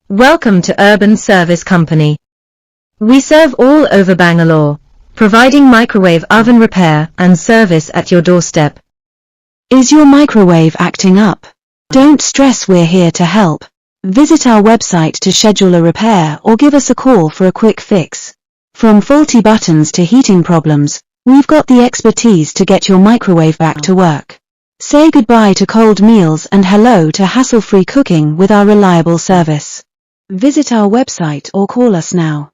Welcome to Urban Service Company. We serve all over Bangalore, providing microwave oven repair and service at your doorstep. Is your microwave acting up? Don't stress, we're here to help. Visit our website to schedule a repair or give us a call for a quick fix. From faulty buttons to heating problems, we've got the expertise to get your microwave back to work. Say goodbye to cold meals and hello to hassle-free cooking with our reliable service. Visit our website or call us now.